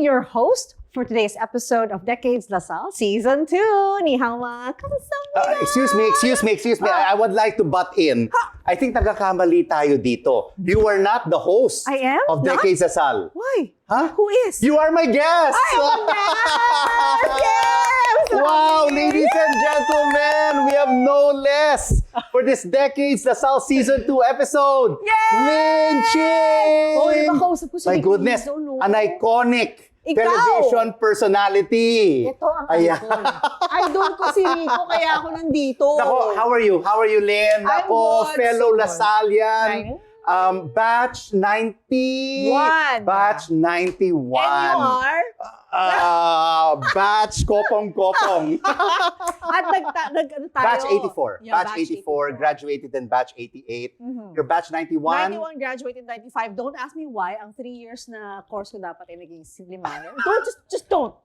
your host for today's episode of Decades La Salle Season 2. Ni hao mga kamusta? Excuse me. I would like to butt in. I think nagkakamali tayo dito. You are not the host I am? of Decades La Salle. Why? Huh? Who is? You are my guest! I am a guest! Yes! Wow, ladies and gentlemen, we have no less for this Decades La Salle Season 2 episode. Yay! Lyn Ching! Oh, makausap ko si My Rico goodness, Rizzo, no? an iconic Ikaw! television personality. Ito ang Ayan. idol. Idol ko si Rico, kaya ako nandito. Nako, how are you? How are you, Lyn? I'm Nako, good, fellow so good. LaSallian. Right. Batch 90. One. Batch 91. And you are? Batch kopong-kopong. At ano tayo? Batch 84. Yeah, batch 84, graduated in batch 88. You're batch 91. 91 graduated 95. Don't ask me why. Ang 3 years na course ko dapat ay naging limangan. Just don't.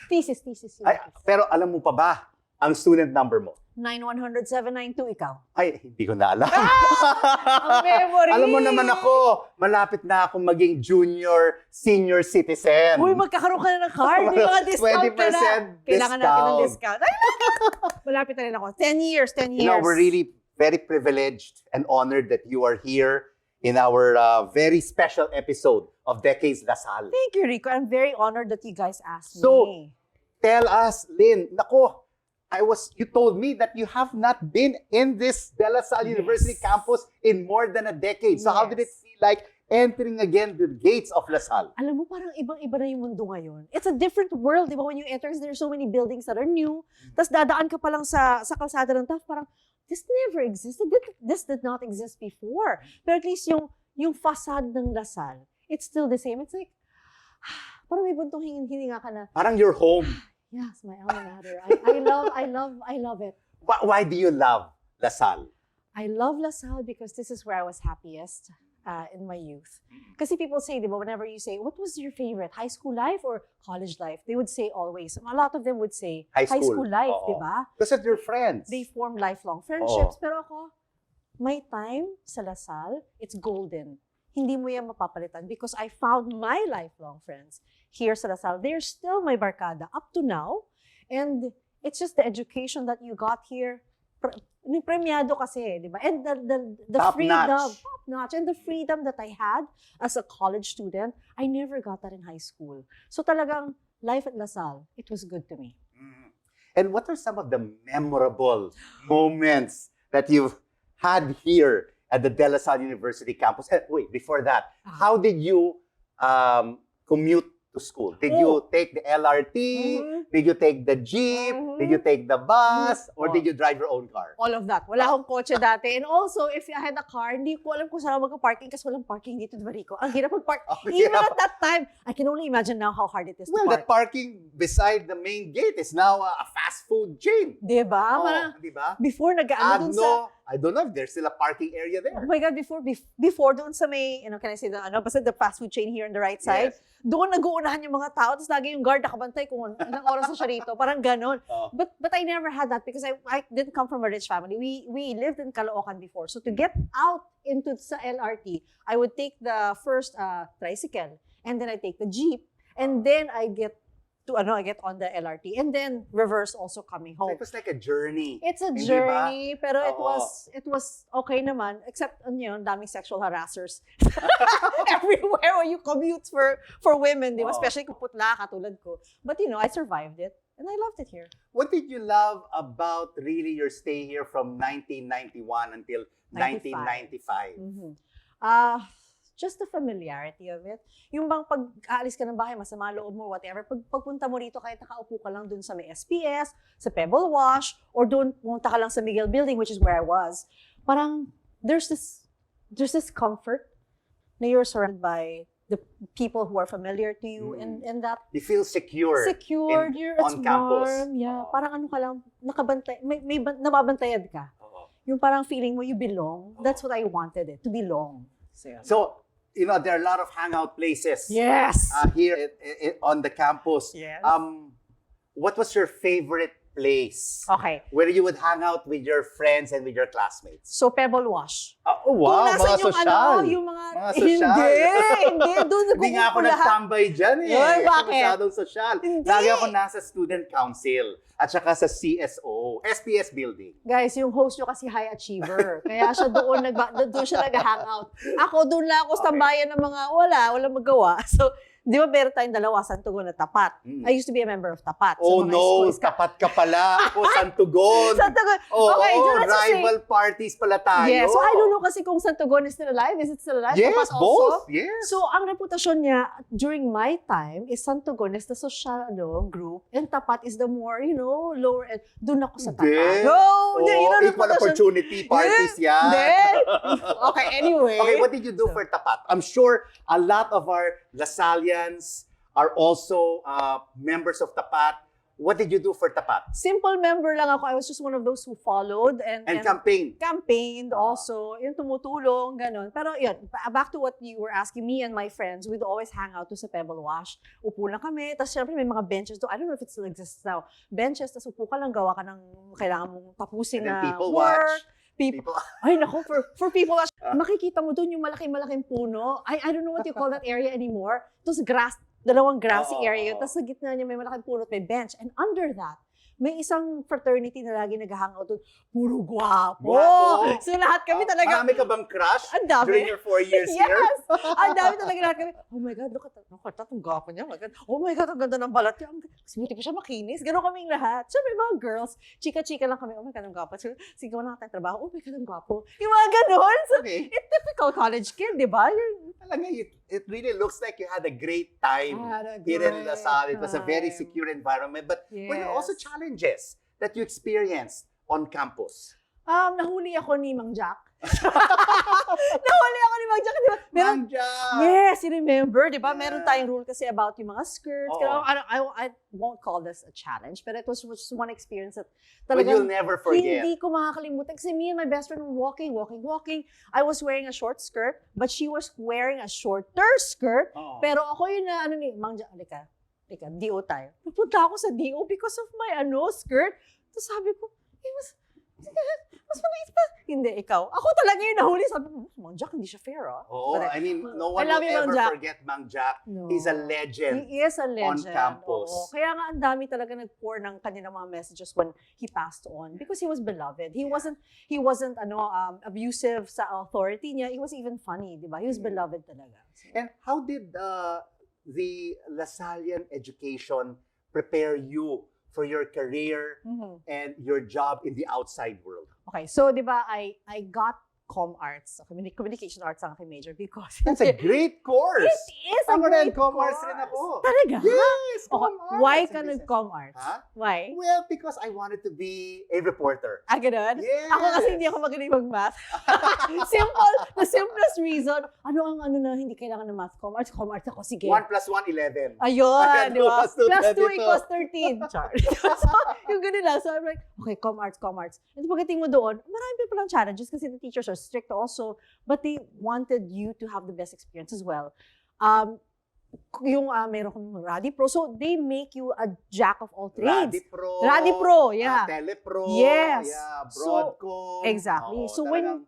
Thesis. Ay, pero alam mo pa ba ang student number mo? 900-792, ikaw. Ay, hindi ko na alam. Ang memory! Alam mo naman ako, malapit na akong maging junior, senior citizen. Uy, magkakaroon ka na ng card. May mga discount ka na. 20% Kailangan natin ng discount. discount. Ay, malapit na rin ako. 10 years. You know, we're really very privileged and honored that you are here in our very special episode of Decades La Salle. Thank you, Rico. I'm very honored that you guys asked So, me. tell us, Lyn, nako, you told me that you have not been in this LaSalle University campus in more than a decade. So how did it feel like entering again the gates of LaSalle? Alam mo, parang ibang-iba na yung mundo ngayon. It's a different world, di ba? When you enter, there's so many buildings that are new. Tapos dadaan ka pa lang sa kalsada ng taf, parang, this never existed. This did not exist before. Pero at least yung facade ng LaSalle, it's still the same. It's like, parang may buntong hininga ka na. Parang you're home. Yes, my alma mater. I love it. Why do you love LaSalle? I love LaSalle because this is where I was happiest in my youth. Kasi people say, di ba, whenever you say, what was your favorite, high school life or college life? They would say always, a lot of them would say, high school life, di ba? Because of your friends. They form lifelong friendships. Pero ako, my time sa LaSalle, it's golden. Hindi mo yan mapapalitan because I found my lifelong friends here sa LaSalle. They're still my barkada up to now. And it's just the education that you got here. Premiado kasi, di ba? And the freedom, top notch, and the freedom that I had as a college student, I never got that in high school. So talagang life at LaSalle, it was good to me. And what are some of the memorable moments that you've had here at the LaSalle University campus? Wait, before that, how did you commute to school? Did you take the LRT? Did you take the jeep? Did you take the bus? Or did you drive your own car? All of that. Wala akong kotse dati. And also, if I had a car, hindi ko alam kung saan ako magka-parking kasi walang parking dito, di ba, Rico? Ang hirap mag-park. Even at that time, I can only imagine now how hard it is to Well, park. the parking beside the main gate is now a fast food chain. Di ba? Di ba? Before nag-ano dun sa... I don't know if there's still a parking area there. Oh my God, before doon sa may, can I say basta the fast food chain here on the right side, doon nag-uunahan yung mga tao, tapos lagi yung guard nakabantay kung ilang oras na siya rito. Parang ganon. But I never had that because I didn't come from a rich family. We lived in Caloocan before. So to get out into sa LRT, I would take the first tricycle, and then I take the jeep, and then I get on the LRT, and then reverse also coming home. So it was like a journey. It's a Hindi journey, ba? pero it was okay naman, except daming sexual harassers everywhere when you commute for women, di ba? Especially kung putla katulad ko. But I survived it, and I loved it here. What did you love about really your stay here from 1991 until 1995? Just the familiarity of it. Yung bang pag-aalis ka ng bahay, masama loob mo, whatever, pagpunta mo rito, kahit nakaupo ka lang dun sa may SPS, sa Pebble Wash, or dun pumunta ka lang sa Miguel Building, which is where I was, parang there's this comfort na you're surrounded by the people who are familiar to you, and that you feel secured it's on campus. Warm, yeah. Parang ka lang, nakabantay, may nababantayan ka. Yung parang feeling mo you belong. That's what I wanted it, to belong. So, there are a lot of hangout places. Yes. Here on the campus. Yes. what was your favorite place Okay. where you would hang out with your friends and with your classmates? So, Pebble Wash. Oh, wow, Kung nasan mga yung sosyal. yung mga... Mga sosyal. Hindi. Doon Hindi nga ako nagkukupo lahat. nagtambay dyan eh. Ay, Kasi bakit? masyadong sosyal. Hindi. Lagi ako nasa student council at saka sa CSO, SPS building. Guys, yung host nyo kasi high achiever. Kaya siya doon siya nag-hangout. Ako doon lang ako sa tambayan ng mga walang magawa. So, di ba meron tayong dalawa, Santugon at Tapat. I used to be a member of Tapat. Oh mga no, schools tapat ka pala. Ako, Santugon. Santugon. Oo, Okay, let's just say- rival parties pala tayo. Yeah, so I don't know kasi kung Santugon is still alive. Is it still alive? Yes, Tapat also? both. Yes. So, ang reputasyon niya during my time is Santugon is the social group and Tapat is the more, lower end. Doon ako sa Tapat. Hindi. No! Equal opportunity parties yan. Hindi. Okay, anyway. Okay, what did you do for Tapat? I'm sure a lot of our LaSallians are also members of Tapat. What did you do for Tapat? Simple member lang ako. I was just one of those who followed and campaigned also. Yung tumutulong, ganun. Pero yun, back to what you were asking, me and my friends, we'd always hang out to sa Pebble Wash. Upo lang kami. Tapos syempre may mga benches doon. I don't know if it still exists now. Benches, tapos upo ka lang, gawa ka ng kailangan mong tapusin And then na people work. watch. People. Ay, nako, for people watch, makikita mo doon yung malaking puno. I don't know what you call that area anymore. Tapos dalawang grassy area yun. Tapos sa gitna niya may malaking puno at may bench. And under that, may isang fraternity na lagi nag-hangout doon. Puro gwapo. So lahat kami talaga. Marami ka bang crush Ang dami. during your 4 years here? Yes! Ang dami talaga lahat kami. Oh my God, look at that. Ang gwapo niya. Oh my God, ang ganda ng balat niya. Buti pa siya makinis. Ganon kaming lahat. Siyempre, mga girls, chika-chika lang kami. Oh my God, ang gwapo. Sige, wala na tayong trabaho. Oh my God, ang gwapo. Yung mga ganon. So, Okay. it's typical college kid, di ba? Talaga, it really looks like you had a great time here in LaSalle. It was a very secure environment. But were there also challenges that you experienced on campus? Nahuli ako ni Mang Jack. Nahuli ako ni Mang Jack, di ba? Mang Jack! Yes, you remember, di ba? Yeah. Meron tayong rule kasi about yung mga skirts. Oo. Kaya I won't call this a challenge, but it was just one experience that But talagang you'll never forget. hindi ko makakalimutan. Kasi me and my best friend were walking. I was wearing a short skirt, but she was wearing a shorter skirt. Oo. Pero ako yun na, Mang Jack, halika, DO tayo. Napunta ako sa DO because of my skirt. Tapos sabi ko, mas maliit pa. Hindi, ikaw. Ako talaga yung nahuli. Sabi ko, Mang Jack, hindi siya fair, Oh, But I mean, no I one love will you, Mang ever Jack. forget Mang Jack. No. He's a legend. He is a legend. on campus. Oo. Kaya nga ang dami talaga nag-pour ng kanilang mga messages when he passed on because he was beloved. He wasn't abusive sa authority niya. He was even funny, di ba? He was beloved talaga. So, And how did the LaSallian education prepare you for your career and your job in the outside world? okay, so di ba I got comm arts, communication arts ang aking major because That's a great course. It is a Ako great rin, comm arts course. rin ako. Talaga? Yes, Okay, comm arts. why and ka business. nag-comm arts? Huh? Why? Well, because I wanted to be a reporter. Ganun? Yes. Ako kasi hindi ako magaling mag-math. The simplest reason, ano na hindi kailangan ng math, comm arts ako, sige. 1 plus 1, 11. Ayun, di ba? Plus two, Plus 2 22. equals 13. Char. So, yung ganun lang. So, I'm like, okay, comm arts. And pagdating mo doon, marami pa palang challenges kasi the teachers are strict also, but they wanted you to have the best experience as well. Meron kong Radi Pro. So, they make you a jack of all trades. Radi Pro, yeah. Telepro. Yes. Yeah, So, Broadcom. exactly. Oo, So, talagang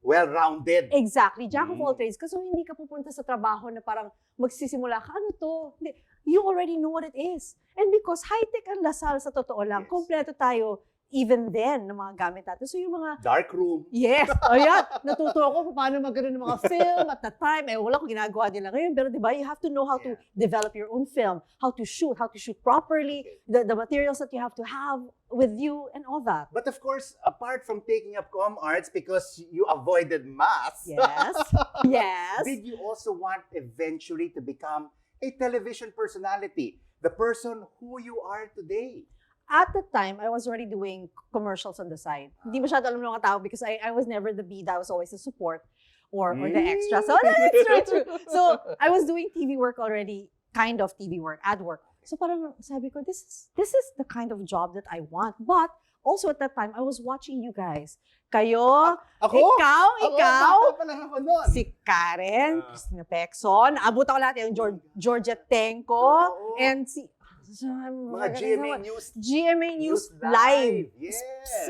well-rounded. Exactly. Jack of all trades. Kasi hindi ka pupunta sa trabaho na parang magsisimula ka, ano to? Hindi. You already know what it is. And because high-tech ang LaSalle sa totoo lang, kompleto tayo even then ng mga gamit natin. So yung mga Dark room. yes. Ayan. Natuto ako kung paano magkaroon ng mga film at that time. Wala ko ginagawa nila ngayon. Pero diba, you have to know how to develop your own film, how to shoot properly, the materials that you have to have with you and all that. But of course, apart from taking up comm arts because you avoided math, Yes. Yes. did you also want eventually to become a television personality? The person who you are today? At the time, I was already doing commercials on the side. Hindi masyado alam ng mga tao because I was never the bida. I was always the support or the extra. So, that's true. So, I was doing TV work already, kind of TV work, ad work. So, parang sabi ko, this is the kind of job that I want. But, also at that time, I was watching you guys. Kayo, Ako? ikaw, Bata pa lang ako nun. si Karen, Christina Pexon, abot ako lahat yung Georgette Tenko, Oo. and So I'm Mga GMA News. GMA News Live. Yes.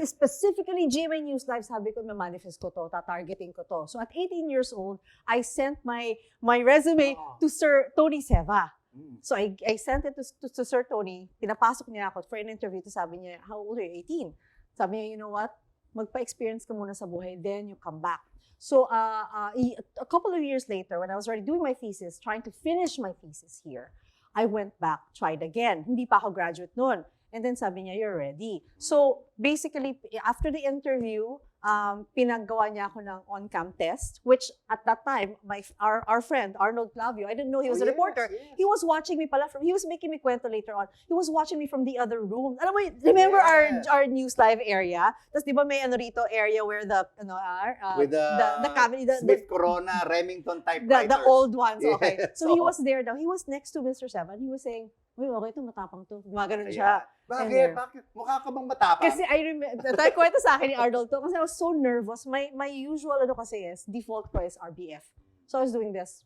Specifically, GMA News Live, sabi ko, manifest ko to, tatargeting ko to. So at 18 years old, I sent my resume to Sir Tony Seva. So I sent it to Sir Tony. Pinapasok niya ako for an interview. To sabi niya, how old are you? 18. Sabi niya, you know what? Magpa-experience ka muna sa buhay, then you come back. So a couple of years later, when I was already doing my thesis, trying to finish my thesis here, I went back, tried again. Hindi pa ako graduate noon. And then sabi niya, you're ready. So basically, after the interview, pinagawa niya ako ng on-cam test, which at that time, our friend, Arnold Clavio, I didn't know he was a reporter. Yes. He was watching me pala he was making me kwento later on. He was watching me from the other room. Alam mo, remember our News Live area? Tapos di ba may rito area where the, with the cabinet, Smith Corona, Remington typewriters. The old ones, okay. Yes. So he was there now. He was next to Mr. Sevan. He was saying, uy, okay ito, matapang to. Gumaganon siya. Bakit? Mukha ka bang matapang? Kasi I remember, tayo kwento sa akin ni Arnold to, kasi I was so nervous. My usual kasi is, default ko is RBF. So I was doing this.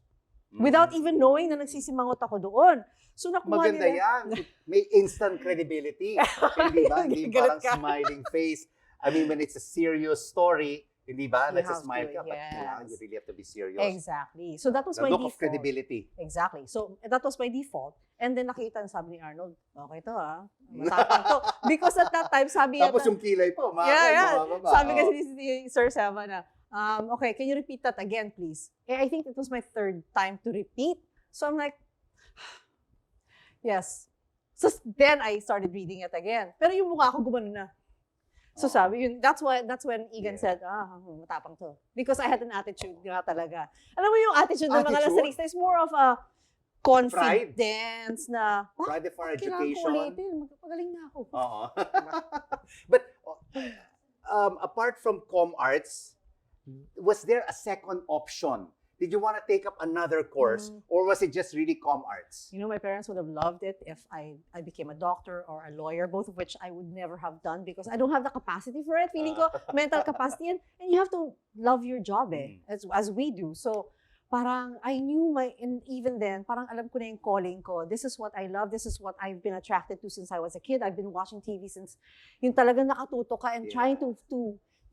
Without even knowing na nagsisimangot ako doon. So nakuha maganda yan. May instant credibility. Hindi ba? Hindi parang smiling face. I mean, when it's a serious story, hindi ba? Nagsa-smile ka, but kailangan you really have to be serious. Exactly. So that was my default. The look default. of credibility. Exactly. So that was my default. And then nakita sabi ni Arnold, okay to matapang to. Because at that time, sabi tapos yung kilay po, sabi kasi ni Sir Seva na, okay, can you repeat that again, please? I think it was my third time to repeat. So I'm like, yes. So then I started reading it again. Pero yung mukha ko gumano na. So sabi, that's when Egan said, matapang to. Because I had an attitude nga talaga. Alam mo yung attitude ng mga lasalista is more of a confidence na, pride for education. Magpagaling na ako. But apart from com arts, was there a second option? Did you want to take up another course, or was it just really com arts? You know, my parents would have loved it if I became a doctor or a lawyer, both of which I would never have done because I don't have the capacity for it. Feeling ko, mental capacity, and you have to love your job as we do. So, parang I knew and even then, parang alam ko na yung calling ko. This is what I love. This is what I've been attracted to since I was a kid. I've been watching TV since yung talagang nakatuto ka and trying to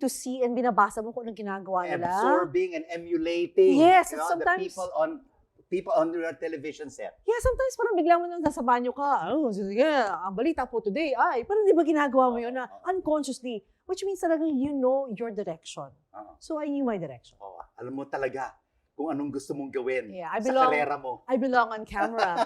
see and binabasa mo kung anong ginagawa nila. Absorbing and emulating. Yes, sometimes the people on your television set. Yeah, sometimes parang bigla mo nang nasa banyo ka. Sige, ang balita po today. Parang di ba ginagawa mo yun na unconsciously, which means talagang you know your direction. So I knew my direction. Alam mo talaga kung anong gusto mong gawin sa karera mo. I belong on camera.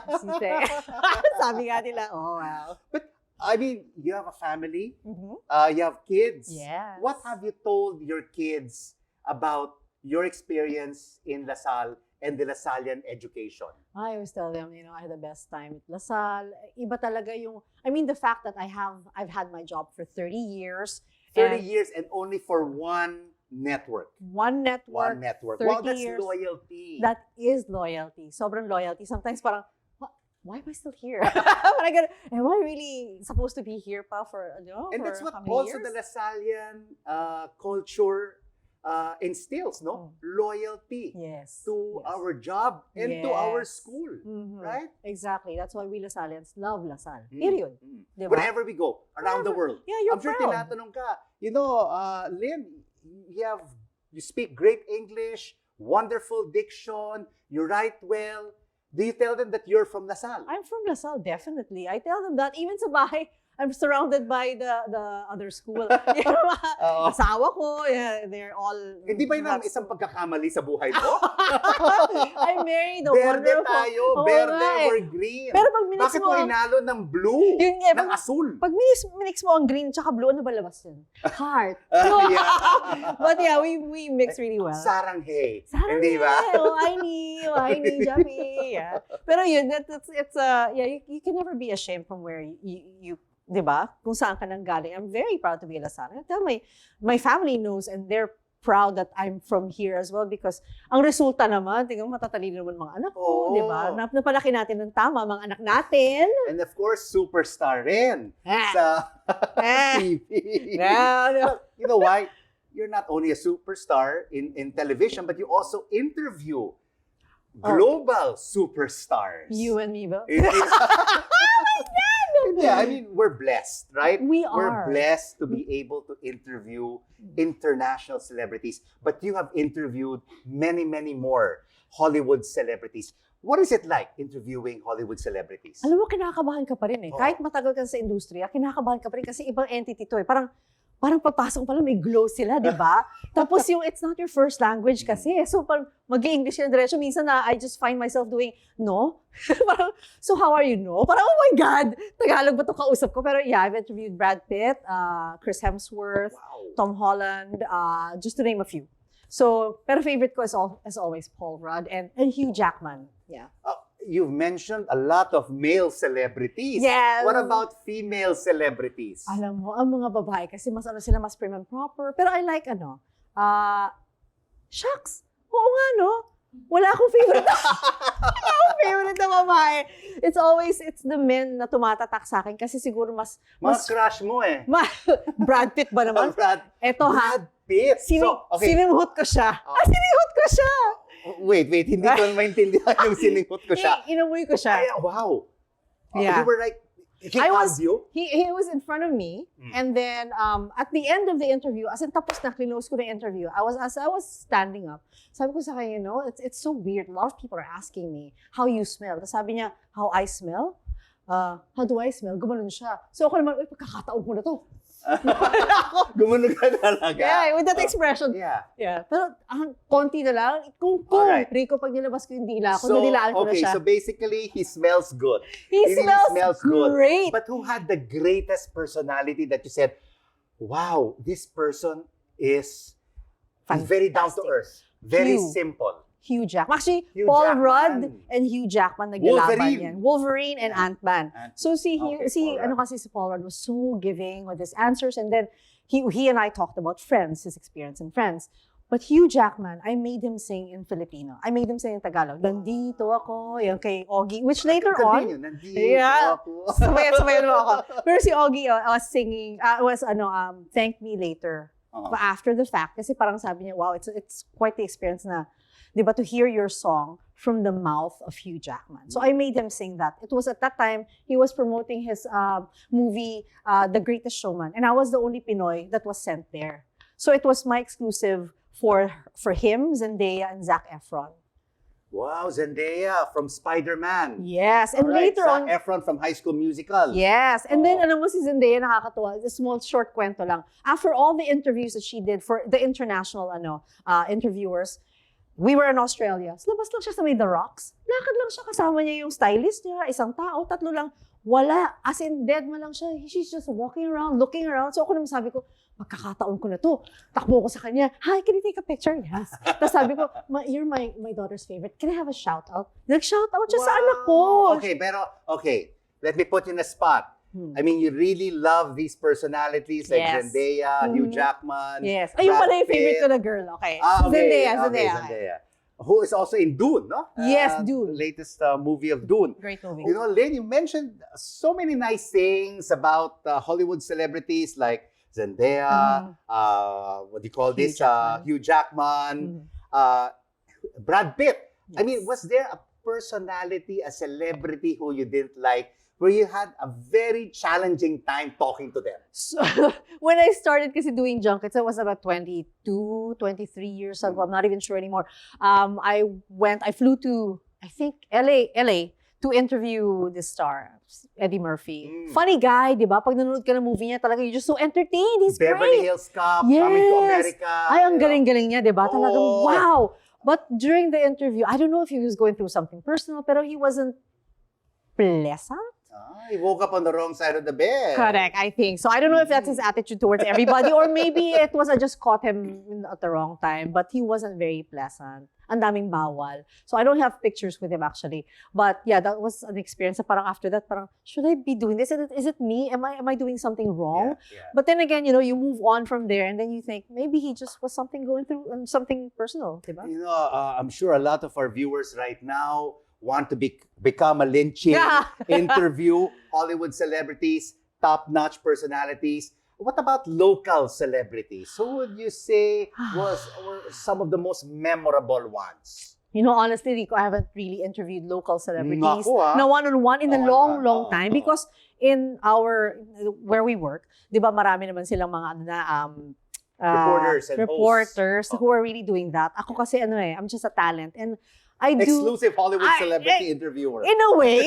Sabi nga nila, wow. But I mean, you have a family, you have kids. Yes. What have you told your kids about your experience in LaSalle and the LaSallian education? I always tell them, I had the best time at LaSalle. Iba talaga the fact that I've had my job for 30 years. 30 years and only for one network. One network. 30 wow, that's years. Loyalty. That is loyalty. Sobrang loyalty. Sometimes parang, why am I still here? Am I really supposed to be here pa for, and for that's what how many also years? the LaSallian culture instills, no? Loyalty to our job and to our school, right? Exactly. That's why we LaSallians love LaSalle. Period. Diba? Wherever we go, around the world. Yeah, you're I'm sure proud. tinatanong ka, Lyn, you speak great English, wonderful diction, you write well. Do you tell them that you're from LaSalle? I'm from LaSalle, definitely. I tell them that even sa bahay, I'm surrounded by the other school. Asawa ko, they're all... Hindi ba yun ang isang pagkakamali sa buhay mo? I married a Berde wonderful... tayo, berde or green. Pero pag minix bakit mo... mo inalo ng blue, ng asul? Pag minix mo ang green tsaka blue, ano ba labas yun? Heart. But yeah, we mix really well. Saranghe. Hindi ba? Waini, Javi. Yeah. Pero yun, you can never be ashamed from where you diba? Kung saan ka nang galing. I'm very proud to be a LaSalle. I tell my family knows and they're proud that I'm from here as well because ang resulta naman, tingnan mo, matatalino naman mga anak ko, diba? Napalaki natin ng tama, mga anak natin. And of course, superstar rin sa TV. You know why? You're not only a superstar in television, but you also interview global superstars. You and me, ba? Oh my God! Yeah, I mean, we're blessed, right? We We're are. blessed to be able to interview international celebrities, but you have interviewed many, many more Hollywood celebrities. What is it like interviewing Hollywood celebrities? Alam mo, kinakabahan ka pa rin eh. Oo. Kahit matagal ka sa industriya, kinakabahan ka pa rin kasi ibang entity to eh. Parang papasok pa lang, may glow sila, di ba? Tapos yung it's not your first language kasi. So parang mag-i-English yung diretso. Minsan na I just find myself doing, no? Parang, so how are you, no? Parang, oh my God! Tagalog ba ito kausap ko? Pero yeah, I've interviewed Brad Pitt, Chris Hemsworth, Wow. Tom Holland, just to name a few. So, pero favorite ko is always Paul Rudd and Hugh Jackman. Yeah. You've mentioned a lot of male celebrities. Yes. What about female celebrities? Alam mo, ang mga babae kasi mas sila mas prim and proper. Pero I like shucks. Oo nga, no? Wala akong favorite. Wala akong favorite na babae. It's the men na tumatatak sa akin kasi siguro mas Mga crush mo eh. Brad Pitt ba naman? Brad Pitt. Sinimhot ko siya. Sinimhot ko siya. Wait, hindi ko maintindihan yung sinimhot ko siya. Inamoy ko siya. Ay, wow. Yeah. You were like, he hugged you? He was in front of me, and then at the end of the interview, as in tapos na, close ko na interview, as I was standing up, sabi ko sa kanya, it's so weird. A lot of people are asking me how you smell. Tapos sabi niya, how I smell? How do I smell? Gumanon siya. So ako naman, pagkakataon ko na to. Gumanon ka talaga. Yeah, with that expression. Yeah. Yeah. Pero konti na lang. Kung Alright. Rico, pag nilabas ko yung dila, kung nadilaan ko na siya. So basically, he smells good. He really smells good. great. But who had the greatest personality that you said, wow, this person is very down to earth. Very simple. Hugh Jackman. Actually, Hugh Paul Jackman. Rudd and Hugh Jackman naglalaban Wolverine. yan. Wolverine and Ant-Man. So Paul Rudd. kasi si Paul Rudd was so giving with his answers, and then he and I talked about Friends, his experience in Friends. But Hugh Jackman, I made him sing in Filipino. I made him sing in Tagalog. Nandito ako, yung kay Ogie, which later on, Ako. sabayan mo ako. Pero si Ogie was singing, Thank Me Later. But after the fact, kasi parang sabi niya, wow, it's quite the experience na, di ba, to hear your song from the mouth of Hugh Jackman. So I made him sing that. It was at that time, he was promoting his movie, The Greatest Showman. And I was the only Pinoy that was sent there. So it was my exclusive for him, Zendaya, and Zac Efron. Wow, Zendaya from Spider-Man. Yes. And later Zac on, Efron from High School Musical. yes. And then, alam mo, si Zendaya, nakakatuwa. A small, short kwento lang. After all the interviews that she did for the international interviewers, we were in Australia. So, labas lang siya sa may The Rocks. Lakad lang siya, kasama niya yung stylist niya, isang tao, tatlo lang. Wala. As in, dead man lang siya. She's just walking around, looking around. So, ako naman sabi ko, magkakataon ko na to. Takbo ko sa kanya, hi, can you take a picture? Yes. Tapos sabi ko, you're my daughter's favorite. Can I have a shout out? Nag-shout out siya sa anak ko. Okay. Let me put you in a spot. I mean, you really love these personalities like Yes. Zendaya, Hugh Jackman. Yes. Ayun Brad pala yung favorite Pitt. ko na girl. Okay. Okay, Zendaya. Who is also in Dune, no? Yes, Dune. The latest movie of Dune. Great movie. You know, Lyn, you mentioned so many nice things about Hollywood celebrities like Zendaya, what do you call this? Jackman. Hugh Jackman, Brad Pitt. I mean, was there a personality, a celebrity who you didn't like, where you had a very challenging time talking to them? So, when I started kasi doing junkets, I was about 22, 23 years ago. I'm not even sure anymore. I flew to, I think, LA to interview this star, Eddie Murphy. Funny guy, di ba? Pag nanonood ka ng movie niya, talaga you're just so entertained. He's Beverly great. Hills Cop, Coming to America. Ay, ang galing-galing niya, di ba? Talagang, Oh. wow! But during the interview, I don't know if he was going through something personal, pero he wasn't pleasant. He woke up on the wrong side of the bed. Correct, I think. So I don't know if that's his attitude towards everybody or maybe it was I just caught him at the wrong time. But he wasn't very pleasant. Ang daming bawal. So I don't have pictures with him actually. But yeah, that was an experience. Parang after that, parang, should I be doing this? Is it me? Am I doing something wrong? Yeah. But then again, you move on from there and then you think, maybe he just was going through something personal. Diba? You know, I'm sure a lot of our viewers right now want to become a Lyn Ching, Yeah. interview Hollywood celebrities, top-notch personalities. What about local celebrities? Who would you say were some of the most memorable ones? Honestly, Rico, I haven't really interviewed local celebrities Naku, ah. na one-on-one in a Oh my long, God. long Oo, time oo. because where we work, di ba marami naman silang mga Reporters and reporters hosts. who are really doing that. Ako kasi I'm just a talent and I do Exclusive Hollywood celebrity I- interviewer. in a way,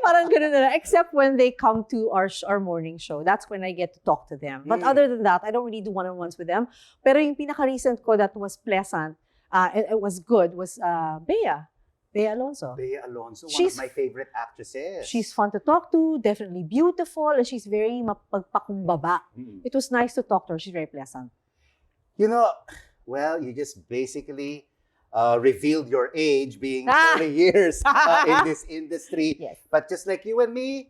parang ganun na lang. Except when they come to our morning show. That's when I get to talk to them. But other than that, I don't really do one-on-ones with them. Pero yung pinaka-recent ko that was pleasant, it was good, was Bea Alonso. Bea Alonso, one She's- of my favorite actresses. She's fun to talk to, definitely beautiful, and she's very mapagpakumbaba. Mm. It was nice to talk to her. She's very pleasant. Well, you just basically revealed your age, being Ah! 30 years in this industry. Yes. But just like you and me,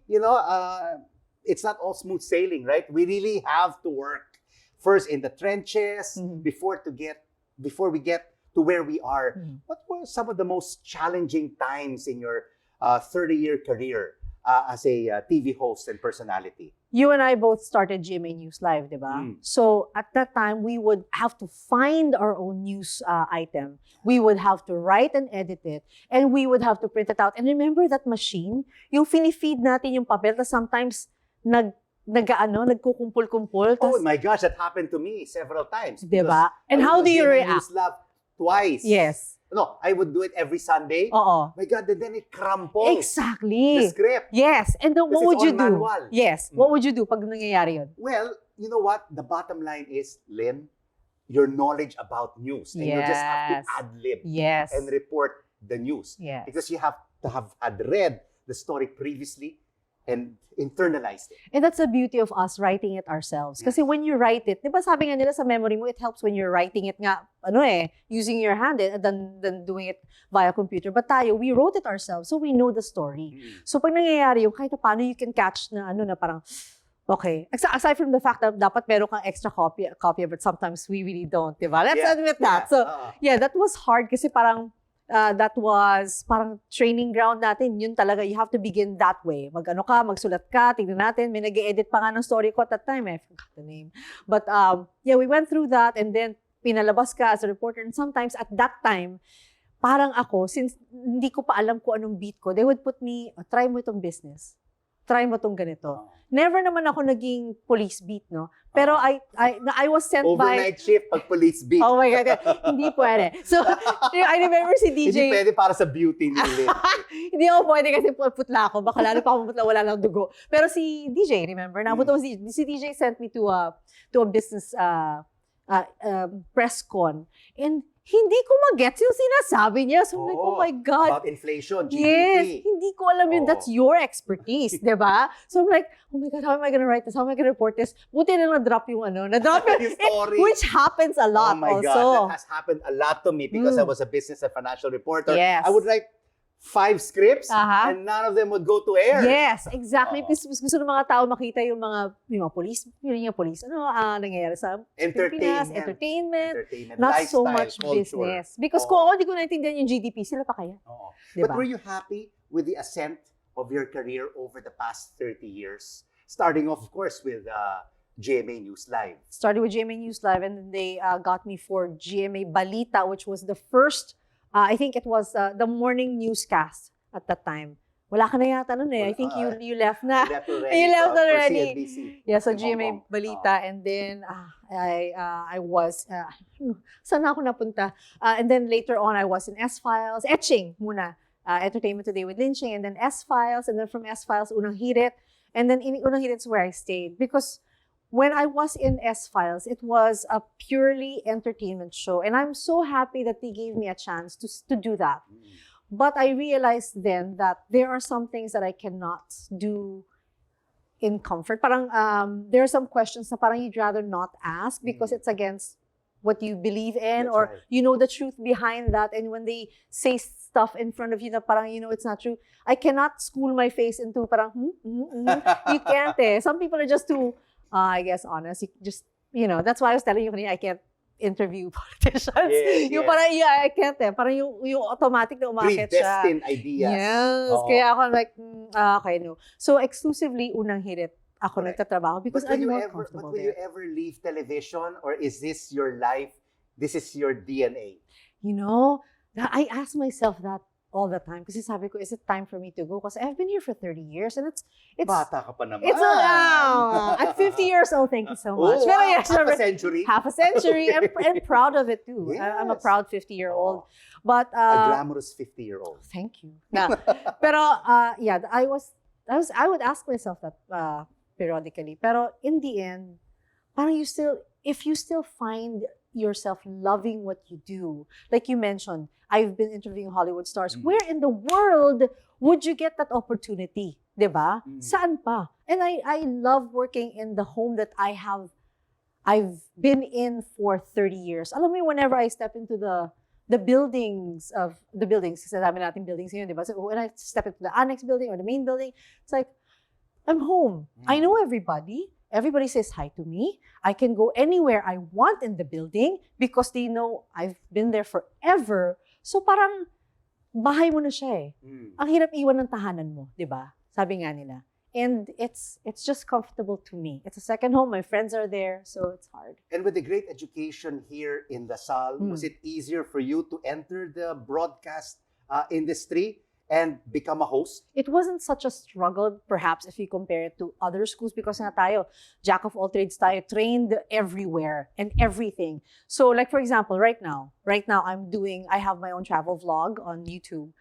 it's not all smooth sailing, right? We really have to work first in the trenches Mhm. before we get to where we are. Mhm. What were some of the most challenging times in your 30-year career as a TV host and personality? You and I both started GMA News Live, di ba? Mm. So at that time, we would have to find our own news item. We would have to write and edit it, and we would have to print it out. And remember that machine? Yung fini-feed natin yung papel, tapos sometimes nagkukumpul-kumpul. Oh Tas, my gosh, that happened to me several times. di ba? because And I how was do you on GMA react? News Lab twice. Yes. No, I would do it every Sunday. Oo. My God, and then it crumpled. Exactly. The script. Yes. And then what Because would it's you on do? manual. Yes. What would you do pag nangyayari yun? Well, you know what? The bottom line is, Lyn, your knowledge about news. And you just have to Yes. ad-lib Yes. and report the news. Yes. Because you have to have had read the story previously and internalized it. And that's the beauty of us writing it ourselves. Kasi when you write it, di ba sabi nga nila sa memory mo, it helps when you're writing it nga, using your hand than doing it via computer. But tayo, we wrote it ourselves, so we know the story. So pag nangyayari yung kahit paano you can catch na na parang, okay. Aside from the fact that dapat meron kang extra copy, but sometimes we really don't, di ba? Let's admit that. So, that was hard kasi parang, that was parang training ground natin. Yun talaga, you have to begin that way. Magsulat ka, tignan natin. May nag-edit pa nga ng story ko at that time. I forgot the name. But we went through that and then pinalabas ka as a reporter. And sometimes at that time, parang ako, since hindi ko pa alam kung anong beat ko, they would put me, try mo itong business. Try mo itong ganito. Never naman ako naging police beat, no? Pero I was sent Overnight shift pag police beat. Oh my God, hindi pwede. So, I remember si DJ. Hindi pwede para sa beauty ni Lyn. Hindi ako pwede kasi putla ako. Baka lalo pa ako putla, wala lang dugo. Pero si DJ, remember? Napunta si DJ sent me to a business press con. And hindi ko mag-gets yung sinasabi niya. So I'm like, oh my God. About inflation, GDP. Yes, hindi ko alam yun. That's your expertise, di ba? So I'm like, oh my God, how am I gonna write this? How am I gonna report this? Buti na na-drop yung na-drop Yung story. which happens a lot Oh my also. God, that has happened a lot to me because I was a business and financial reporter. Yes. I would write 5 scripts Aha. and none of them would go to air. Yes, exactly. Oo. Because gusto ng mga tao makita yung mga police, nangyayari sa Pilipinas, entertainment, not so lifestyle, much culture. business. Because Oo. kung ako hindi ko naintindihan yung GDP, sila pa kaya? Oo. Diba? But were you happy with the ascent of your career over the past 30 years? Starting off, of course, with GMA News Live. Started with GMA News Live and then they got me for GMA Balita, which was the first, I think it was the morning newscast at that time. Wala ka na yata nun eh. I think you left na. You left already. You left for already. CNBC. Yeah, so in Hong GMA Kong. Balita, and then I was, saan ako napunta? And then later on, I was in S-Files, Etching muna, Entertainment Today with Lyn Ching, and then S-Files, and then from S-Files, Unang Hirit, and then in Unang Hirit is where I stayed. Because when I was in S-Files, it was a purely entertainment show, and I'm so happy that they gave me a chance to do that. But I realized then that there are some things that I cannot do in comfort. Parang there are some questions na parang you'd rather not ask because it's against what you believe in, That's or right. you know the truth behind that. And when they say stuff in front of you na parang it's not true, I cannot school my face into parang You can't eh. Some people are just too, I guess, honest. You just, that's why I was telling you kanina, I can't interview politicians. Yes, Yung yes. parang, I can't eh. Parang yung automatic na umakit siya. Predestined ideas. Yes. Oo. Kaya ako like, okay, no. So, exclusively, Unang Hirit ako Correct. nagtatrabaho because But I'm more but comfortable will you there. ever leave television, or is this your life? This is your DNA. I ask myself that all the time. Kasi sabi ko, is it time for me to go? Because I've been here for 30 years and it's Bata ka pa naman. it's at 50 years old, thank you so much. Oh, Pero wow, yes, half a century. half a century and proud of it too. I'm a Yes. proud 50-year-old. But A glamorous 50-year-old. thank you. Pero yeah, I would ask myself that periodically. Pero in the end, parang if you still find yourself loving what you do, like you mentioned, I've been interviewing Hollywood stars. Where in the world would you get that opportunity? Diba? Saan pa? And I love working in the home that I've been in for 30 years. Alam mo, whenever I step into the buildings, kasi dami natin buildings ngayon, diba? So when I step into the annex building or the main building, it's like, I'm home. I know everybody. Everybody says hi to me. I can go anywhere I want in the building because they know I've been there forever. So parang bahay mo na siya eh. Ang hirap iwan ng tahanan mo, di ba? Sabi nga nila. And it's just comfortable to me. It's a second home. My friends are there, so it's hard. And with the great education here in LaSalle, was it easier for you to enter the broadcast industry and become a host? It wasn't such a struggle, perhaps, if you compare it to other schools because nga tayo, jack of all trades tayo, trained everywhere and everything. So, like for example, right now, I have my own travel vlog on YouTube.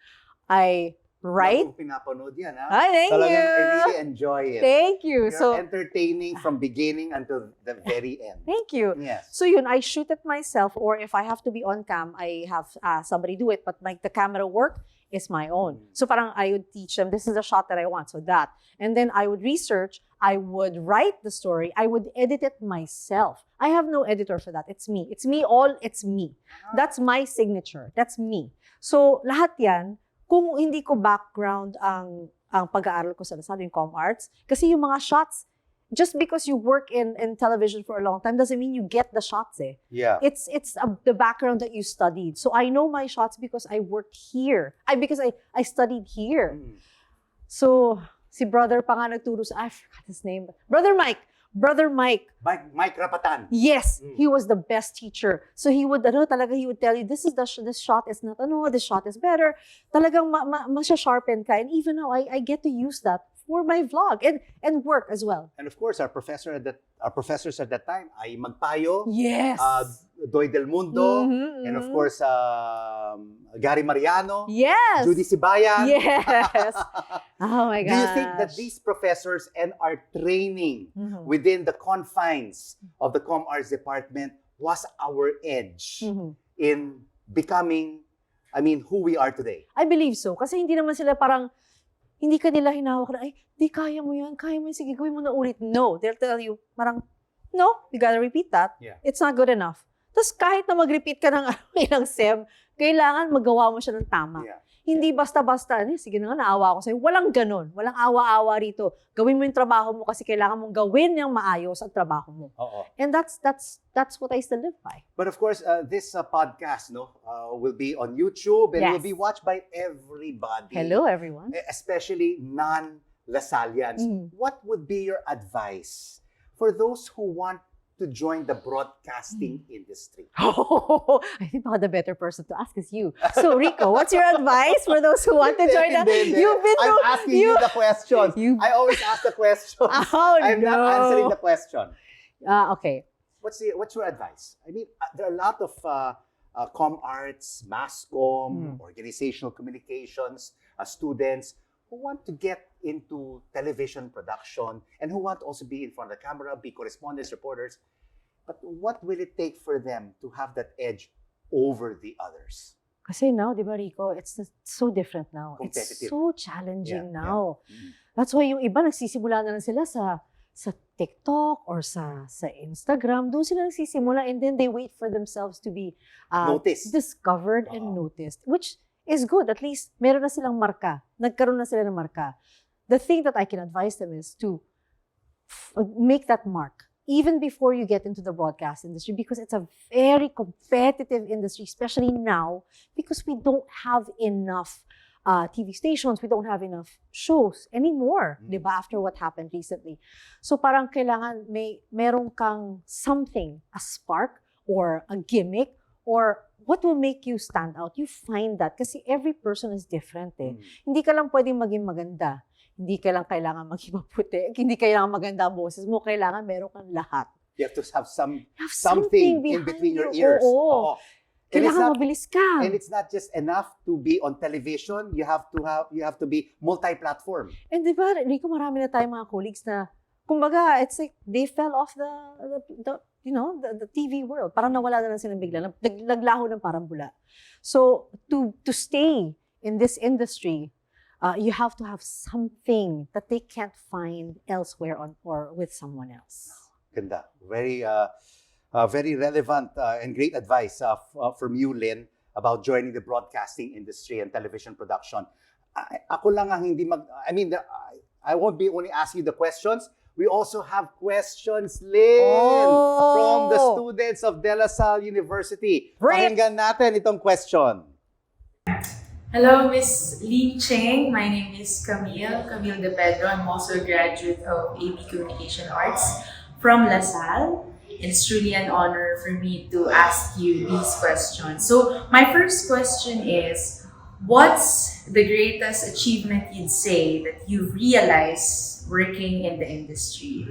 I write. Ako pinapanood yan, ha? Ay, thank Talagang you. I really enjoy it. Thank you. You're So, entertaining from beginning until the very end. thank you. Yes. So yun, I shoot it myself, or if I have to be on cam, I have somebody do it, but the camera work is my own. So parang I would teach them, this is the shot that I want, so that. And then I would research, I would write the story, I would edit it myself. I have no editor for that. It's me. It's me. That's my signature. That's me. So lahat yan, kung hindi ko background ang pag-aaral ko sa LaSalle, yung comm arts, kasi yung mga shots, just because you work in television for a long time doesn't mean you get the shots eh. Yeah. It's the background that you studied. So I know my shots because I worked here. Because I studied here. So si brother pa nga nagturo I forgot his name. Brother Mike. Mike Rapatan. Yes, he was the best teacher. So he would tell you, this shot is not, this shot is better. Talagang masya-sharpen ka. And even now, I get to use that for my vlog and work as well. And of course, our professors at that time ay Magpayo, Yes. Doy Del Mundo, and of course, Gary Mariano, Yes. Judy Sibayan. Yes. Oh my gosh. Do you think that these professors and our training within the confines of the Comm Arts Department was our edge in becoming, who we are today? I believe so. Kasi hindi naman sila parang, hindi ka nila hinawak na, di kaya mo yan, sige, gawin mo na ulit. No, they'll tell you, parang, no, you gotta repeat that. Yeah. It's not good enough. Tapos kahit na mag-repeat ka ng ilang SEM, kailangan magawa mo siya ng tama. Yeah. Hindi basta-basta, sige na nga, naawa ko sa'yo. Walang ganon. Walang awa-awa rito. Gawin mo yung trabaho mo kasi kailangan mong gawin yung maayos ang trabaho mo. And that's what I still live by. But of course, this podcast will be on YouTube and will be watched by everybody. Hello, everyone. Especially non-LaSallians. What would be your advice for those who want to join the broadcasting industry? Oh, I think the better person to ask is you. So, Rico, what's your advice for those who want to join us? I'm asking you the questions. I always ask the questions. Oh, I'm not answering the question. Okay. What's your advice? There are a lot of comm arts, mass comm, organizational communications, students who want to get into television production and who want to also be in front of the camera, be correspondents, reporters. But what will it take for them to have that edge over the others? Kasi now, di ba, Rico, it's so different now. Competitive. It's so challenging now. Yeah. That's why yung iba nagsisimula na lang sila sa TikTok or sa Instagram. Doon sila nagsisimula and then they wait for themselves to be discovered and noticed, which is good. At least, meron na silang marka. Nagkaroon na sila ng marka. The thing that I can advise them is to make that mark even before you get into the broadcast industry, because it's a very competitive industry, especially now, because we don't have enough TV stations, we don't have enough shows anymore, di ba, after what happened recently. So parang kailangan meron kang something, a spark or a gimmick or what will make you stand out? You find that. Kasi every person is different eh. Hindi ka lang pwedeng maging maganda. Hindi ka lang kailangan maging maputi. Hindi kailangan maganda ang boses mo. Kailangan meron kang lahat. You have to have something in between your ears. Oo. Kailangan mabilis ka. And it's not just enough to be on television. You have to be multi-platform. And di ba, Rico, marami na tayong mga colleagues na, kumbaga, it's like they fell off the TV world. Parang nawala na lang sila bigla. Naglaho ng parang bula. So, to stay in this industry, you have to have something that they can't find elsewhere or with someone else. Ganda. Very relevant and great advice from you, Lyn, about joining the broadcasting industry and television production. Ako lang ang hindi I won't be only asking you the questions. We also have questions, Lyn, from the students of LaSalle University. Pakinggan natin itong question. Hello, Miss Lyn Ching. My name is Camille De Pedro. I'm also a graduate of AB Communication Arts from LaSalle. It's truly an honor for me to ask you these questions. So, my first question is, what's the greatest achievement you'd say that you realized working in the industry?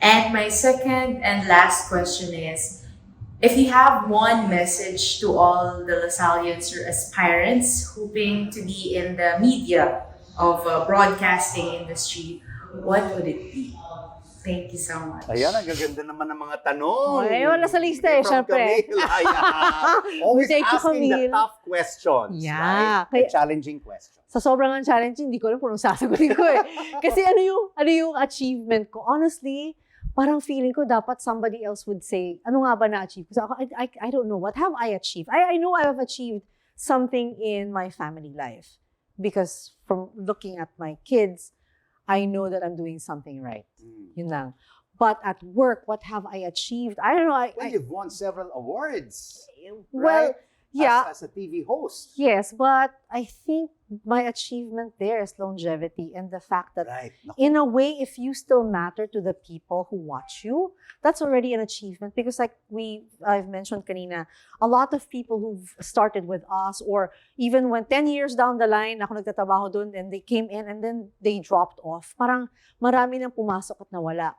And my second and last question is, if you have one message to all the LaSallians or aspirants hoping to be in the media of broadcasting industry, what would it be? Thank you so much. Ayan, ang gaganda naman ng mga tanong. Ay, wala sa lista eh, syempre. Always Thank you, asking the Camille. tough questions. Yeah. Right? The challenging questions. Sa sobrang ang challenging, hindi ko alam kung anong sasagutin ko eh. Kasi ano yung achievement ko? Honestly, parang feeling ko dapat somebody else would say, ano nga ba na-achieve? Kasi ako, I don't know. What have I achieved? I know I have achieved something in my family life. Because from looking at my kids, I know that I'm doing something right. Yun lang. But at work, what have I achieved? I don't know. Well, you've won several awards. Well, right? yeah. As a TV host. Yes, but I think my achievement there is longevity and the fact that Right. in a way, if you still matter to the people who watch you, that's already an achievement. Because like I've mentioned kanina, a lot of people who've started with us or even when 10 years down the line, ako nagtatrabaho dun and they came in and then they dropped off. Parang marami nang pumasok at nawala.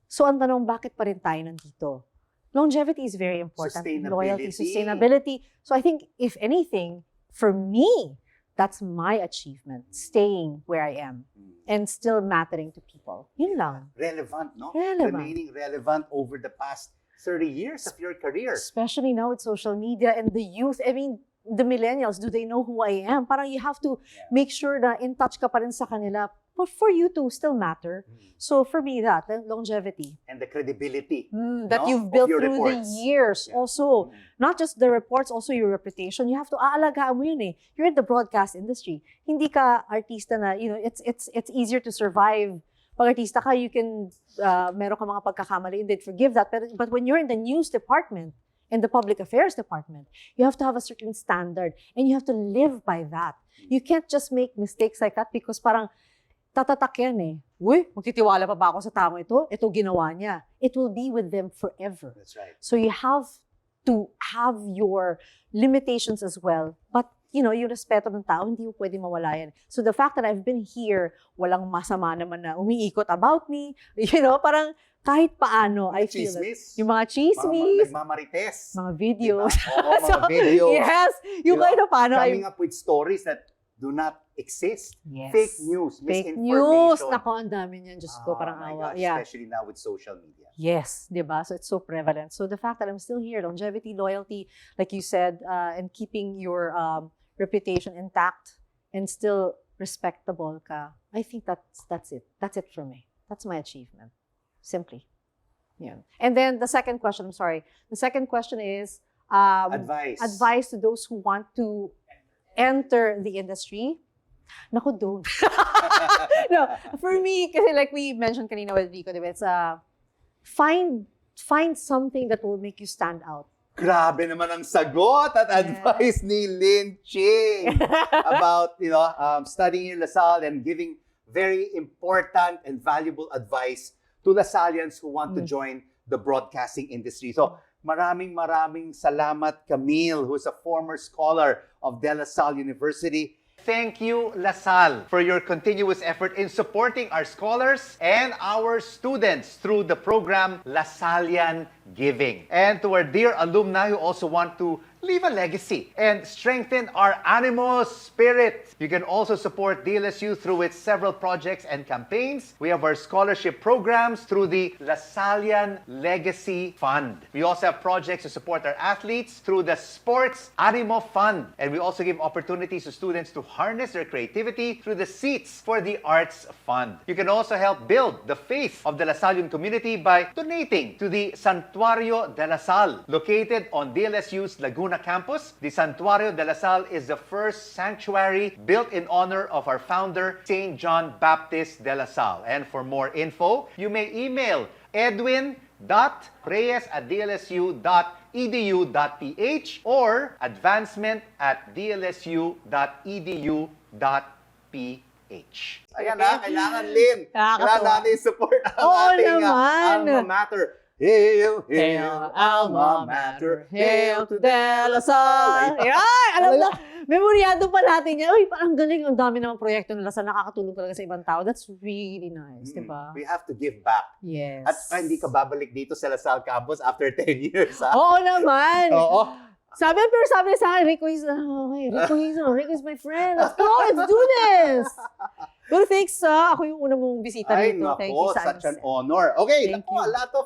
So ang tanong, bakit pa rin tayo nandito? Longevity is very important. Loyalty, sustainability. So I think if anything, for me, that's my achievement, staying where I am and still mattering to people. Yun lang. Relevant, no? Relevant. Remaining relevant over the past 30 years of your career. Especially now with social media and the youth. I mean, the millennials, do they know who I am? Parang you have to make sure na in touch ka pa rin sa kanila but for you to still matter. So for me, that, longevity. And the credibility that you've built through the years. Also, not just the reports, also your reputation. You have to aalagaan mo yun eh. You're in the broadcast industry. Hindi ka artista na, it's easier to survive. Pag artista ka, you can, meron ka mga pagkakamali, they'd forgive that. But when you're in the news department, in the public affairs department, you have to have a certain standard and you have to live by that. You can't just make mistakes like that because parang, tatatak yan eh. Uy, magtitiwala pa ba ako sa tao ito? Ito ginawa niya. It will be with them forever. That's right. So you have to have your limitations as well. But, yung respeto ng tao, hindi mo pwede mawala yan. So the fact that I've been here, walang masama naman na umiikot about me, parang kahit paano, I feel it. Yung mga chismis. Nagmamarites. Mga videos. Diba? Oo, mga videos. Yes. Yung kahit paano. Coming up with stories that do not exist. Yes. Fake news, Fake misinformation. news. Nako, ang dami niyan. Diyos ko, parang awa. God, especially now with social media. Yes, diba? So it's so prevalent. So the fact that I'm still here, longevity, loyalty, like you said, and keeping your reputation intact and still respectable ka, I think that's it. That's it for me. That's my achievement. Simply. Yeah. And then the second question, I'm sorry. The second question is advice to those who want to enter the industry. Naku, don't. No, for me, kasi like we mentioned kanina with Vico, diba? It's find something that will make you stand out. Grabe naman ang sagot at advice ni Lyn Ching about, studying in LaSalle and giving very important and valuable advice to LaSallians who want to join the broadcasting industry. So, Maraming salamat, Camille, who's a former scholar of De La Salle University. Thank you, LaSalle, for your continuous effort in supporting our scholars and our students through the program LaSallian Giving. And to our dear alumni who also want to leave a legacy and strengthen our Animo spirit, you can also support DLSU through its several projects and campaigns. We have our scholarship programs through the LaSallian Legacy Fund. We also have projects to support our athletes through the Sports Animo Fund. And we also give opportunities to students to harness their creativity through the Seats for the Arts Fund. You can also help build the faith of the LaSallian community by donating to the Santuario de La Salle, located on DLSU's Laguna campus. The Santuario de La Salle is the first sanctuary built in honor of our founder, St. John Baptist de La Salle. And for more info, you may email edwin.reyes@dlsu.edu.ph or advancement@dlsu.edu.ph. Ayan na, kailangan, Lyn. Kailangan natin support ang ating alma mater. Hail, hail, alma mater. Hail to De La Salle. Ay, alam na. Memoryado pa natin yan. Uy, parang galing. Ang dami namang proyekto nila sa nakakatulong talaga sa ibang tao. That's really nice, di ba? We have to give back. Yes. At hindi ka babalik dito sa LaSalle campus after 10 years, ha? Oo naman. Oo. Sabi sa akin, Rico is my friend. Let's go, let's do this. Well, thanks, ako yung una mong bisita Ay, rito. Thank you, such an honor. Okay, Thank naku, you. a lot of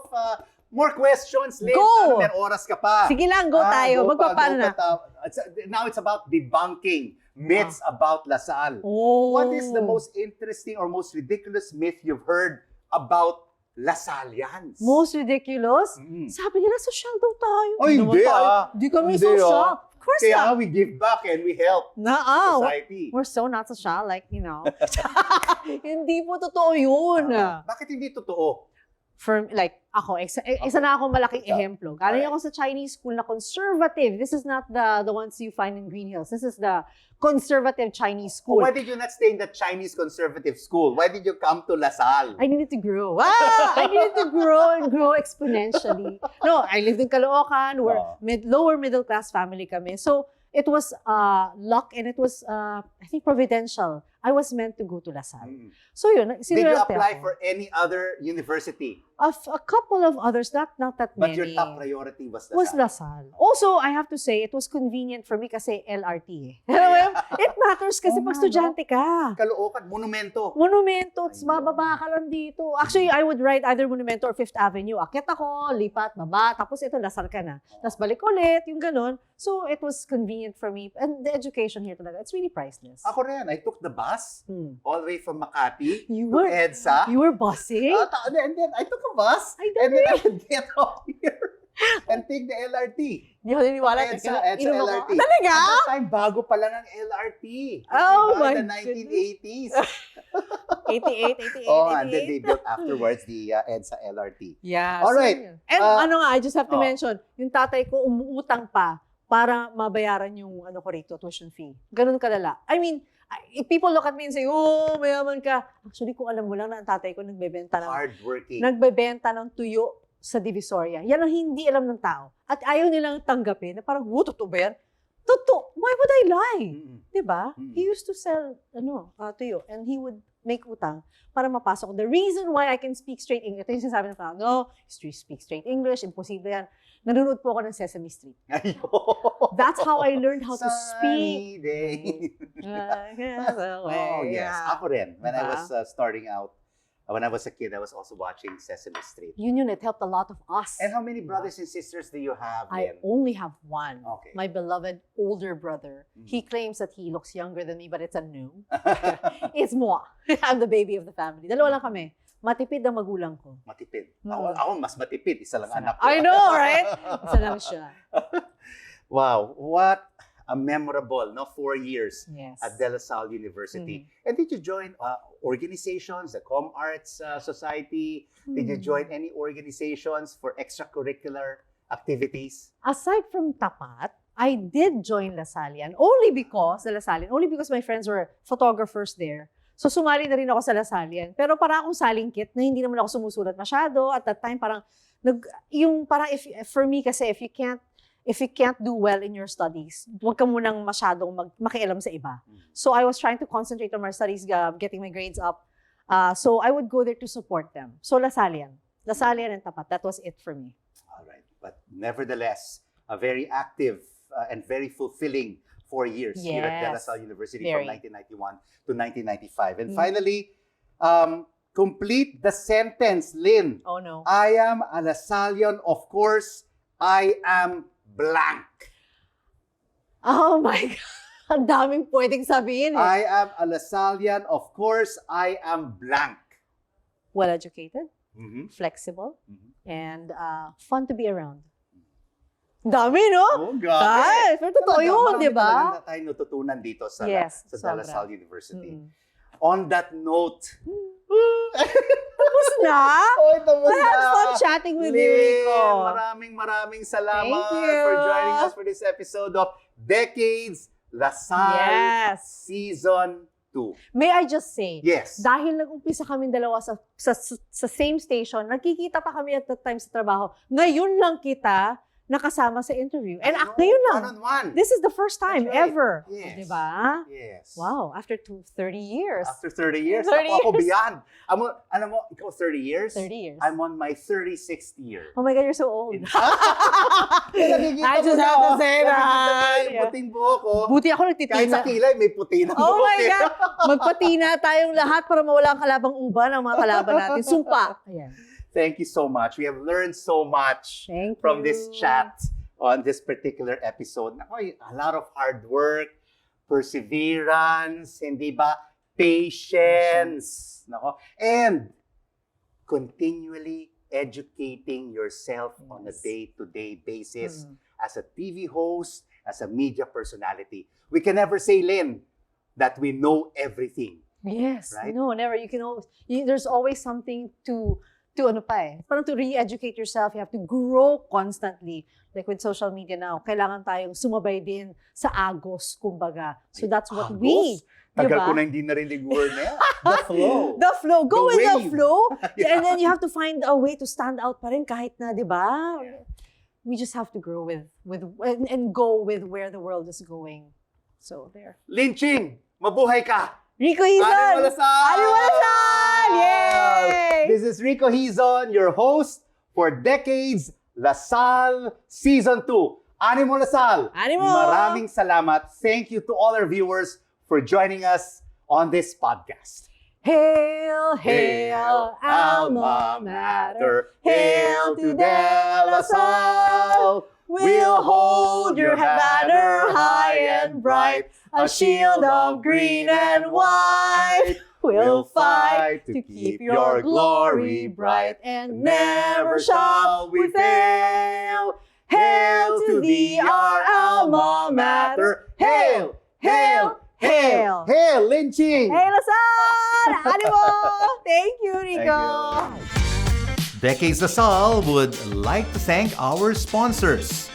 more questions, Lyn. Go! Sana may oras ka pa. Sige lang, go tayo. Magpapaano na? Now it's about debunking myths about LaSalle. Oh. What is the most interesting or most ridiculous myth you've heard about LaSallians? Most ridiculous? Mm. Sabi nila, social daw tayo. Ay, hindi Hindi kami social. Of course Kaya not. we give back and we help society. We're so not social, like, you know. Hindi po totoo yun. Bakit hindi totoo? For, like, ako, isa na ako malaking ehemplo. Galing ako sa Chinese school na conservative. This is not the ones you find in Green Hills. This is the conservative Chinese school. Why did you not stay in the Chinese conservative school? Why did you come to LaSalle? I needed to grow. I needed to grow and grow exponentially. No, I lived in Caloocan. We're lower middle class family kami. So, it was luck and it was, I think, providential. I was meant to go to LaSalle. So yun, did you apply for any other university? A couple of others, not that But many. your top priority was LaSalle. Was LaSalle. Also, I have to say, it was convenient for me kasi LRT eh. Alam mo yun? It matters kasi pag estudyante ka. Caloocan, Monumento. Monumento, bababa ka lang dito. Actually, I would ride either Monumento or Fifth Avenue. Akit ako, lipat, baba, tapos ito, LaSalle ka na. Tapos balik ulit, yung ganun. So, it was convenient for me. And the education here talaga, it's really priceless. Ako rin, I took the bus all the way from Makati You to were- EDSA. You were busing? And then I took a bus, I and then I would get off here and take the LRT. Hindi ako naniniwala. EDSA Inom ako. LRT. Talaga? At that time, bago pa lang ang LRT. Oh Diba? my The 1980s. 88. Oh, and then they built afterwards the EDSA LRT. Yeah. All right. And I just have to oh. mention, yung tatay ko umuutang pa para mabayaran yung ko rito, tuition fee. Ganun kalala. I mean, if people look at me and say, oh, mayaman ka. Actually, kung alam mo lang na ang tatay ko nagbebenta ng tuyo sa Divisoria. Yan ang hindi alam ng tao. At ayaw nilang tanggapin na parang, totoo ba yan? Totoo. Why would I lie? Diba? He used to sell tuyo and he would make utang para mapasok. The reason why I can speak straight English, ito yung sinasabi ng tao, no, speak straight English, imposible yan. Nanonood po ako ng Sesame Street. That's how I learned how to speak. Day. Oh, yes. Ako rin. When I was starting out, when I was a kid, I was also watching Sesame Street. Yun, it helped a lot of us. And how many brothers and sisters do you have? I only have one. Okay. My beloved older brother. He claims that he looks younger than me, but it's a no. It's moi. I'm the baby of the family. Dalawa lang kami. Matipid ang magulang ko. Matipid. Ako mas matipid. Isa lang anak ko. I know, right? Isa lang siya. Wow. What a memorable 4 years Yes. at De La Salle University. And did you join organizations, the Com Arts Society? Did you join any organizations for extracurricular activities? Aside from Tapat, I did join LaSallian only because my friends were photographers there. So, sumali na rin ako sa LaSalle. Pero parang akong salingkit na hindi naman ako sumusulat masyado. At that time, parang, for me kasi, if you can't do well in your studies, huwag ka munang masyadong makialam sa iba. So, I was trying to concentrate on my studies, getting my grades up. So, I would go there to support them. So, LaSalle and tapat. That was it for me. All right. But nevertheless, a very active and very fulfilling 4 years here at De La Salle University from 1991 to 1995. And finally, complete the sentence, Lyn. Oh, no. I am a LaSallian, of course, I am blank. Oh my God. Ang daming pwedeng sabihin. I am a LaSallian, of course, I am blank. Well-educated, flexible, and fun to be around. Dami, no? Oh, grabe. Ay, pero totoo yun, di ba? Marami tayong natutunan dito sa, Yes, sa De La sobra. Salle University. On that note, Tapos na? Oy, tapos I had na. fun chatting with you, Lyn, Rico. maraming salamat Thank you. for joining us for this episode of Decades La Salle Season 2. May I just say, Yes. dahil nag-umpisa kami dalawa sa same station, nagkikita pa kami at that time sa trabaho, ngayon lang kita nakasama sa interview. And ngayon lang. One-on-one. This is the first time That's right. ever. Yes. Diba? Yes. Wow, after 30 years. After 30 years. 30 Ako years. beyond. Alam mo, ikaw 30 years? 30 years. I'm on my 36th year. Oh my God, you're so old. I just have to say that. Yung puting buhok ko. Buti ako Kahit sa nagtitina. kilay, may puti na Oh buhok my eh. God! Magpatina tayong lahat para mawala ang kalabang uban ng mga kalaban natin. Sumpa! Ayan. Thank you so much. We have learned so much Thank from you. this chat on this particular episode. Naku, a lot of hard work, perseverance, hindi ba? Patience. Nako. And continually educating yourself on a day-to-day basis as a TV host, as a media personality. We can never say, Lyn, that we know everything. Yes. Right? No, never. You can always, there's always something to ano pa eh. Parang to re-educate yourself, you have to grow constantly. Like with social media now, kailangan tayong sumabay din sa agos, kumbaga. So that's what we, Tagal diba? ko na hindi narinig word na yan. The flow. The flow. Go The with the wave. flow. Yeah. And then you have to find a way to stand out pa rin kahit na, di ba? We just have to grow with and go with where the world is going. So there. Lyn Ching, mabuhay ka! Rico Hizon! Animo La Salle! Animo La Salle! Yay! This is Rico Hizon, your host for Decades La Salle Season 2. Animo La Salle! Animo! Maraming salamat. Thank you to all our viewers for joining us on this podcast. Hail, hail, alma mater. Hail to De La Salle. We'll hold your banner high and bright, a shield of green and white. We'll fight to keep your glory bright, and never shall we fail. Hail to thee, our alma mater. Hail, hail, hail. Hail, Lyn Ching! Hey, LaSalle! Animo! Thank you, Rico! Decades La Salle would like to thank our sponsors.